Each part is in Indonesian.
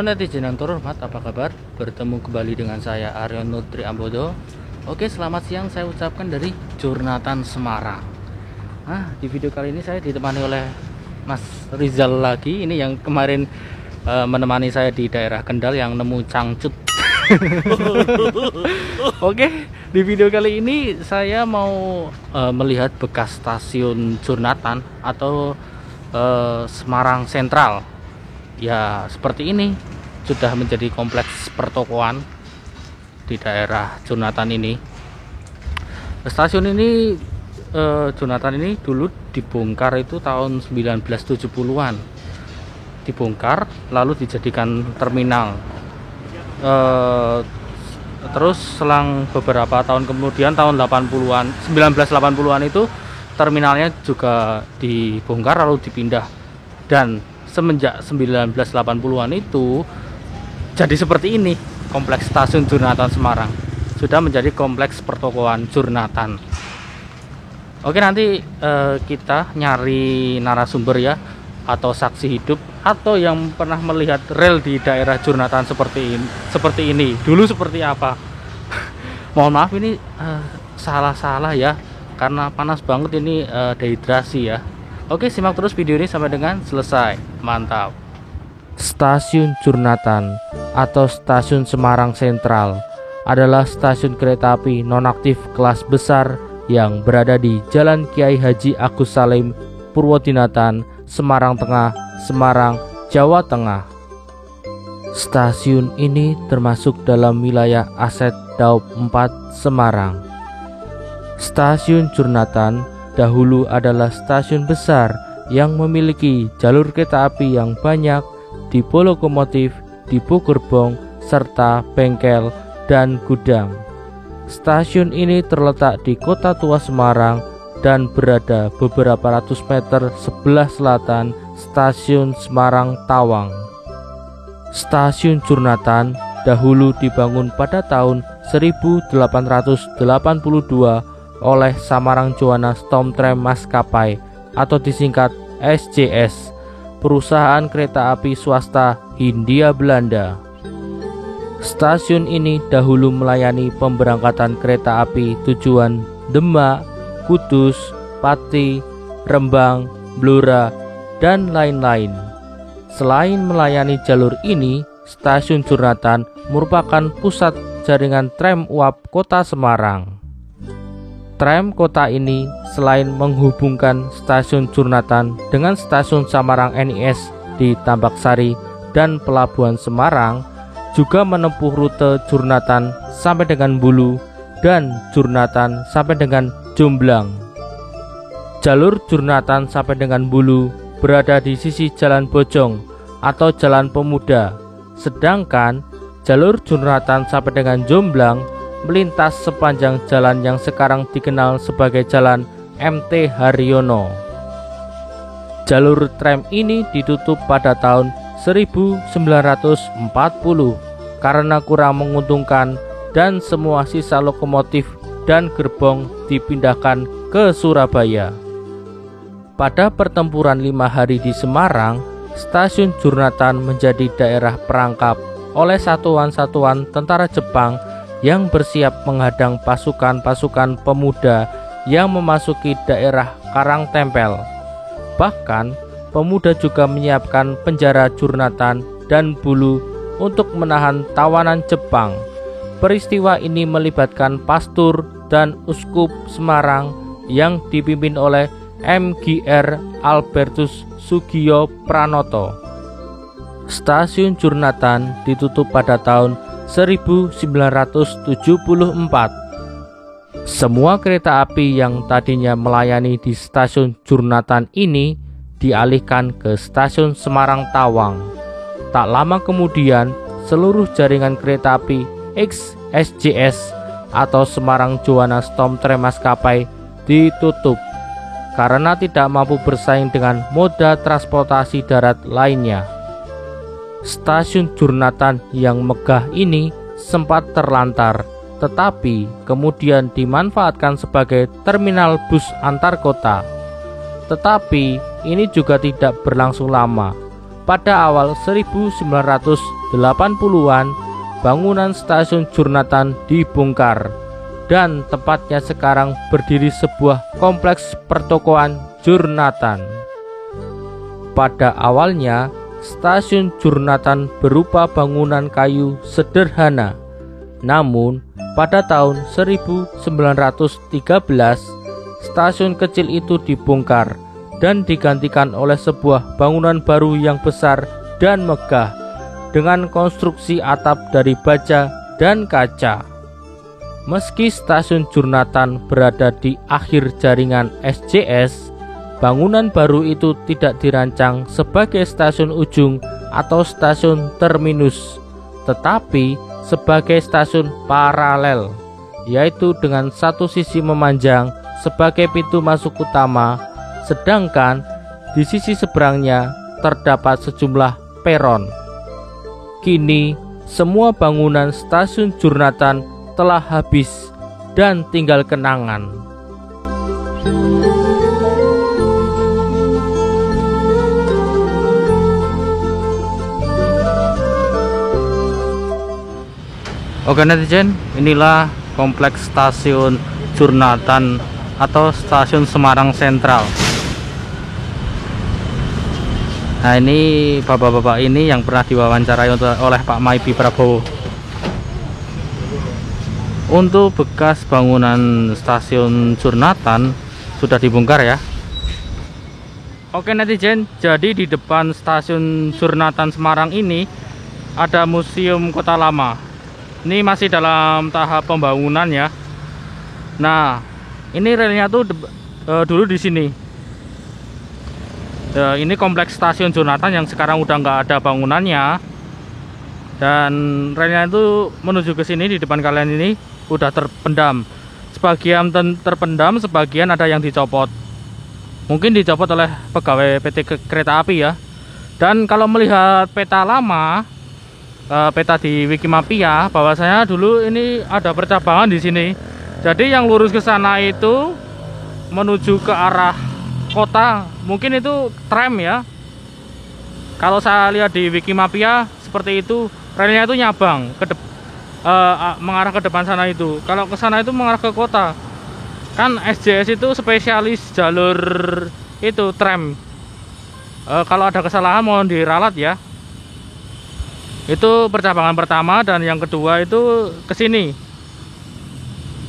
netizen yang terhormat, apa kabar? Bertemu kembali dengan saya Aryon Nutri Ambodo. Oke, selamat siang saya ucapkan dari Jurnatan Semarang. Di video kali ini saya ditemani oleh Mas Rizal lagi. Ini yang kemarin menemani saya di daerah Kendal yang nemu cangcut. Oke, di video kali ini saya mau melihat bekas stasiun Jurnatan atau Semarang Sentral. Ya, seperti ini sudah menjadi kompleks pertokoan di daerah Jurnatan ini. Stasiun ini Jurnatan ini dulu dibongkar itu tahun 1970-an. Dibongkar lalu dijadikan terminal. Terus selang beberapa tahun kemudian tahun 80-an, 1980-an itu terminalnya juga dibongkar lalu dipindah, dan semenjak 1980-an itu jadi seperti ini. Kompleks stasiun Jurnatan Semarang sudah menjadi kompleks pertokoan Jurnatan. Oke, nanti kita nyari narasumber ya, atau saksi hidup, atau yang pernah melihat rel di daerah Jurnatan seperti ini dulu seperti apa. Mohon maaf ini salah ya, karena panas banget ini, dehidrasi ya. Oke, simak terus video ini sampai dengan selesai. Mantap. Stasiun Jurnatan atau Stasiun Semarang Sentral adalah stasiun kereta api nonaktif kelas besar yang berada di Jalan Kiai Haji Agus Salim, Purwodinatan, Semarang Tengah, Semarang, Jawa Tengah. Stasiun ini termasuk dalam wilayah aset Daop 4 Semarang. Stasiun Jurnatan dahulu adalah stasiun besar yang memiliki jalur kereta api yang banyak, depo lokomotif, depo gerbong, serta bengkel dan gudang. Stasiun ini terletak di Kota Tua Semarang dan berada beberapa ratus meter sebelah selatan Stasiun Semarang Tawang. Stasiun Jurnatan dahulu dibangun pada tahun 1882 oleh Samarang Juwana Stoomtram Maskapai atau disingkat SJS, perusahaan kereta api swasta Hindia Belanda. Stasiun ini dahulu melayani pemberangkatan kereta api tujuan Demak, Kudus, Pati, Rembang, Blora, dan lain-lain. Selain melayani jalur ini, Stasiun Jurnatan merupakan pusat jaringan tram uap Kota Semarang. Tram kota ini selain menghubungkan Stasiun Jurnatan dengan Stasiun Samarang NIS di Tambak Sari dan Pelabuhan Semarang, juga menempuh rute Jurnatan sampai dengan Bulu dan Jurnatan sampai dengan Jomblang. Jalur Jurnatan sampai dengan Bulu berada di sisi Jalan Bojong atau Jalan Pemuda, sedangkan jalur Jurnatan sampai dengan Jomblang melintas sepanjang jalan yang sekarang dikenal sebagai Jalan MT Haryono. Jalur tram ini ditutup pada tahun 1940 karena kurang menguntungkan dan semua sisa lokomotif dan gerbong dipindahkan ke Surabaya. Pada pertempuran 5 hari di Semarang, Stasiun Jurnatan menjadi daerah perangkap oleh satuan-satuan tentara Jepang yang bersiap menghadang pasukan-pasukan pemuda yang memasuki daerah Karangtempel. Bahkan, pemuda juga menyiapkan penjara Jurnatan dan Bulu untuk menahan tawanan Jepang. Peristiwa ini melibatkan pastur dan uskup Semarang yang dipimpin oleh MGR Albertus Sugiyo Pranoto. Stasiun Jurnatan ditutup pada tahun 1974. Semua kereta api yang tadinya melayani di Stasiun Jurnatan ini dialihkan ke Stasiun Semarang Tawang. Tak lama kemudian, seluruh jaringan kereta api XSJS atau Samarang Juwana Stoomtram Maskapai ditutup karena tidak mampu bersaing dengan moda transportasi darat lainnya. Stasiun Jurnatan yang megah ini sempat terlantar, tetapi kemudian dimanfaatkan sebagai terminal bus antar kota. Tetapi ini juga tidak berlangsung lama. Pada awal 1980 80-an, bangunan stasiun Jurnatan dibongkar dan tempatnya sekarang berdiri sebuah kompleks pertokoan Jurnatan. Pada awalnya, stasiun Jurnatan berupa bangunan kayu sederhana. Namun, pada tahun 1913, stasiun kecil itu dibongkar dan digantikan oleh sebuah bangunan baru yang besar dan megah dengan konstruksi atap dari baja dan kaca. Meski stasiun Jurnatan berada di akhir jaringan SJS, bangunan baru itu tidak dirancang sebagai stasiun ujung atau stasiun terminus, tetapi sebagai stasiun paralel, yaitu dengan satu sisi memanjang sebagai pintu masuk utama, sedangkan di sisi seberangnya terdapat sejumlah peron. Kini, semua bangunan stasiun Jurnatan telah habis dan tinggal kenangan. Oke netizen, inilah kompleks stasiun Jurnatan atau stasiun Semarang Sentral. Nah, ini bapak-bapak ini yang pernah diwawancarai oleh Pak Maipi Prabowo. Untuk bekas bangunan stasiun Jurnatan sudah dibongkar ya. Oke netizen, jadi di depan stasiun Jurnatan Semarang ini ada Museum Kota Lama. Ini masih dalam tahap pembangunan ya. Nah, ini relnya tuh dulu di sini. Ini kompleks stasiun Jurnatan yang sekarang udah nggak ada bangunannya. Dan relnya itu menuju ke sini di depan kalian ini udah terpendam. Sebagian terpendam, sebagian ada yang dicopot. Mungkin dicopot oleh pegawai PT Kereta Api ya. Dan kalau melihat peta lama, peta di Wikimapia, bahwasanya dulu ini ada percabangan di sini. Jadi yang lurus ke sana itu menuju ke arah kota, mungkin itu tram ya. Kalau saya lihat di Wikimapia seperti itu, relnya itu nyabang ke mengarah ke depan sana itu. Kalau ke sana itu mengarah ke kota. Kan SJS itu spesialis jalur itu tram. Kalau ada kesalahan mohon diralat ya. Itu percabangan pertama, dan yang kedua itu ke sini.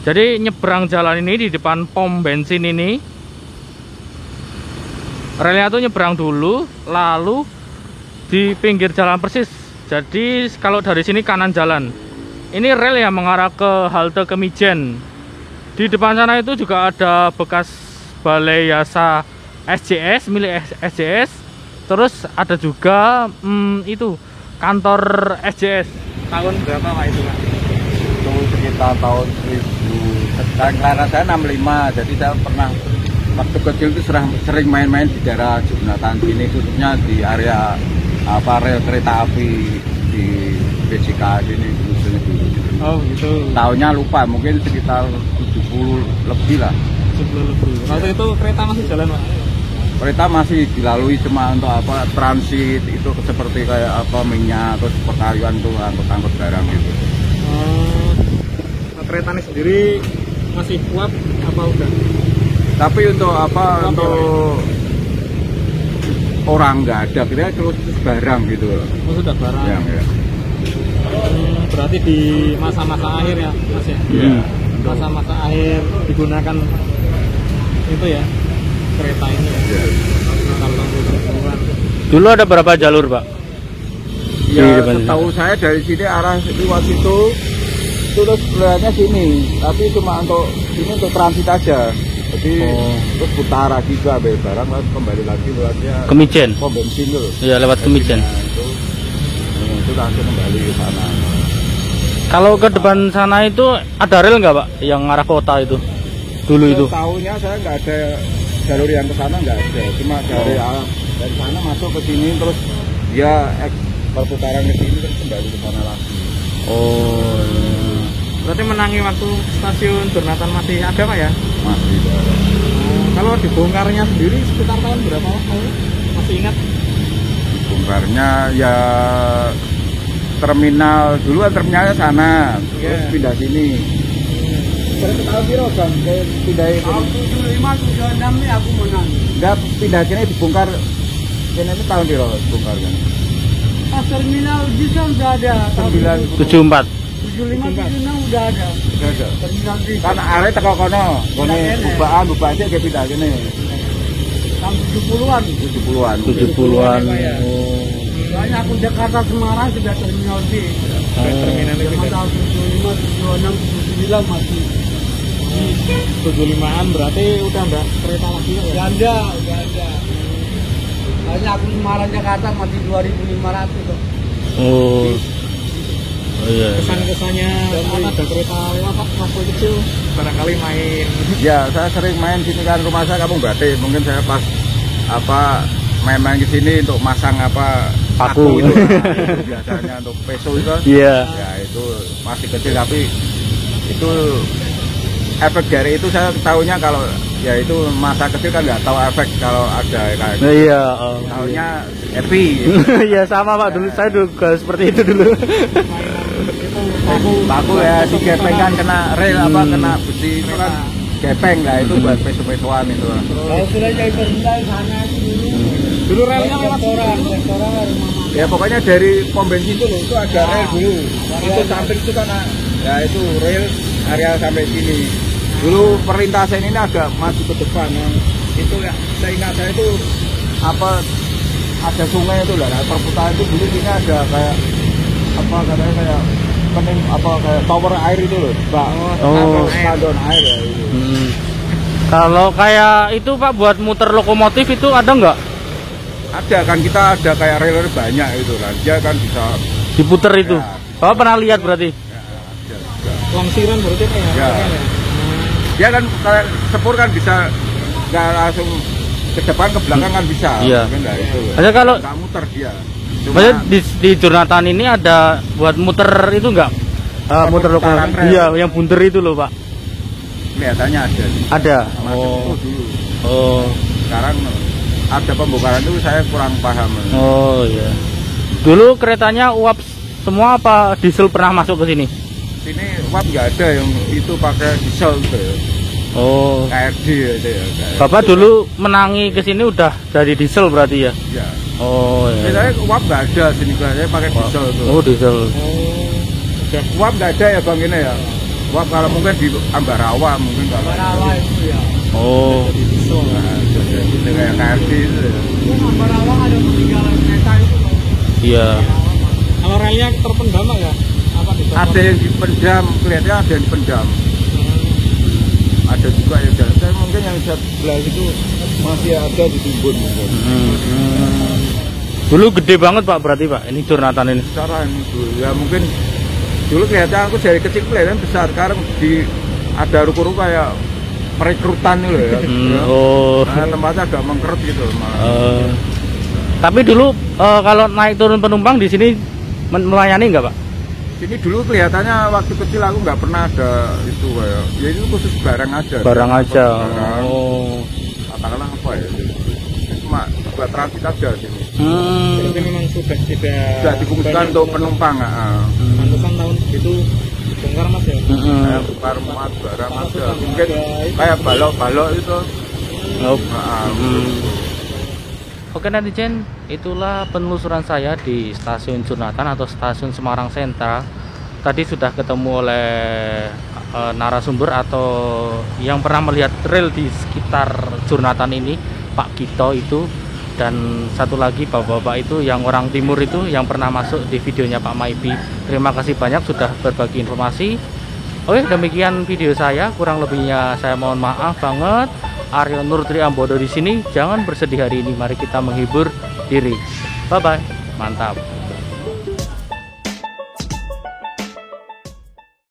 Jadi nyebrang jalan ini di depan pom bensin ini. Relnya itu nyebrang dulu, lalu di pinggir jalan persis. Jadi kalau dari sini kanan jalan. Ini rel yang mengarah ke halte Kemijen. Di depan sana itu juga ada bekas balai jasa SJS, milik SJS. Terus ada juga itu kantor SJS. Tahun berapa Pak itu Pak? Itu sekitar tahun 1000. Karena saya 65, jadi saya pernah waktu kecil itu sering main-main di daerah Jurnatan sini, khususnya di area rel kereta api di BCK sini dulu. Oh gitu. Tahunnya lupa, mungkin sekitar 70 lebih lah. 70 lebih. Waktu itu kereta masih jalan Pak? Kereta masih dilalui, cuma untuk transit itu seperti kayak minyak, terus perkaryuan tuh angkut barang gitu. Keretanya sendiri masih kuat apa udah? Tapi untuk untuk orang nggak ada, kita terus barang gitu. Oh sudah barang. Ya. Berarti di masa-masa akhir ya Mas ya? Iya. Masa-masa akhir digunakan itu ya, kereta ini ya? Ya. Dulu ada berapa jalur Pak? Ya setahu saya dari sini arah Liwat itu terus kelihatannya sini, tapi cuma untuk ini untuk transit aja. Jadi terus putar lagi ke barang, lalu kembali lagi lewatnya Kemijen. pom bensin dulu. Iya lewat Kemijen. Itu langsung kembali ke sana. Kalau ke depan sana itu ada rel nggak Pak yang arah kota itu? Dulu itu? Tahunya saya nggak ada jalur yang ke sana, nggak ada. Cuma dari sana masuk ke sini, terus dia perputaran ke sini terus kembali ke sana lagi. Oh. Berarti menangi waktu stasiun Jurnatan masih ada Pak ya? Masih. Kalau dibongkarnya sendiri sekitar tahun berapa Pak? Masih ingat? Bongkarnya ya terminal dulu kan terminalnya sana, terus pindah sini. Terus tahun piro Bang? Pindah ini. Tahun 75 76 nih aku menang. Enggak, pindah sini dibongkar. Ini itu tahun piro dibongkar kan? Pas terminal bisa udah ada. 74. 75 76 udah ada. Udah ada. Terminal di Kan arek teko kono, kene bubaan sik ke pindah kene. tahun 70-an. 70-an. 70-an. Soalnya aku Jakarta Semarang sudah terminal B. Terminal itu Tahun 75 76 79 masih 75-an berarti udah enggak kereta lagi ya? udah ada. Soalnya aku Semarang Jakarta masih 2.500 tuh. Oh. Oh iya. Kesan-kesannya ada kereta lewat Pak waktu kecil barangkali main. Ya, saya sering main sini kan, rumah saya Kampung Batik. Mungkin saya pas main-main ke sini untuk masang paku itu, itu biasanya untuk peso itu. Iya. Ya itu masih kecil tapi itu efek dari itu saya tahunya kalau ya itu masa kecil kan nggak tahu efek kalau ada kayak gitu. Iya. Tahunya happy. Iya sama Pak, dulu saya juga seperti itu dulu. Paku ya si gepeng kan kena rel kena besi itu kan gepeng lah itu buat peso-pesoan itu. Kalau sudah jadi terminal sana Dulu relnya lewat restoran Ya pokoknya dari pom bensin itu loh, itu ada rel dulu. Itu samping itu kan ya itu rel area sampai sini. Dulu perlintasan ini agak maju ke depan yang itu ya saya ingat saya itu ada sungai itu lah, perputaran itu dulu sini ada kayak katanya kayak kayak tower air itu loh, Pak. Stadion air ya itu. Kalau kayak itu Pak buat muter lokomotif itu ada nggak? Ada kan, kita ada kayak rel banyak itu kan, dia kan bisa Diputer itu. Bapak pernah lihat berarti? Langsiran berarti Pak ya? Ya. Dia kan kayak sepur kan bisa nggak langsung ke depan ke belakang kan bisa. Iya. Mungkin dari itu. Maksudnya kalau nggak muter dia. maksudnya di Jurnatan ini ada buat muter itu nggak? Muter lokomotif. rel. Iya, yang bunter itu loh Pak. Kelihatannya ada. Ada. Oh. Dulu. Oh. Sekarang ada pembongkaran itu saya kurang paham. Oh iya. Dulu keretanya uap semua apa diesel pernah masuk ke sini? Sini uap nggak ada, yang itu pakai diesel gitu ya. Oh. KRD itu ya. Bapak dulu menangi ke sini udah dari diesel berarti ya? Ya. Oh iya. Saya uap nggak ada sini, saya pakai diesel itu. Oh diesel. Uap nggak ada ya Bang ini ya. Uap kalau mungkin di Ambarawa mungkin kalau. Ambarawa itu ya. Oh. Gitu kayak KRD itu ya. Ambarawa ada peninggalan kereta itu Pak. Iya. Kalau relnya terpendam ya? Apa Ada yang dipendam, kelihatannya ada yang dipendam. Ada juga yang saya mungkin yang sebelah itu masih ada ditimbun. Dulu gede banget Pak berarti Pak, ini Jurnatan ini. Sekarang itu ya mungkin dulu kelihatan aku dari kecil kelihatan besar, sekarang ada ruko-ruko kayak perekrutan itu ya. Oh. Nah, tempatnya agak mengkerut gitu. Tapi dulu kalau naik turun penumpang di sini melayani nggak Pak? Sini dulu kelihatannya waktu kecil aku nggak pernah ada itu kayak, ya itu khusus barang aja. Barang aja. Barang. Oh. Katakanlah apa ya? Cuma buat transit aja sini. Berarti memang sudah Difungsikan untuk penumpang. Pantesan tahun itu bongkar Mas ya? Kayak bongkar muat barang aja. Mungkin kayak balok-balok itu. Oke netizen, itulah penelusuran saya di stasiun Jurnatan atau stasiun Semarang Sentral. Tadi sudah ketemu oleh narasumber atau yang pernah melihat rel di sekitar Jurnatan ini, Pak Kito itu, dan satu lagi bapak-bapak itu yang orang timur itu yang pernah masuk di videonya Pak Maibi. Terima kasih banyak sudah berbagi informasi. Oke, demikian video saya, kurang lebihnya saya mohon maaf banget. Aryo Nur Triambodo di sini. Jangan bersedih hari ini, mari kita menghibur diri. Bye bye. Mantap.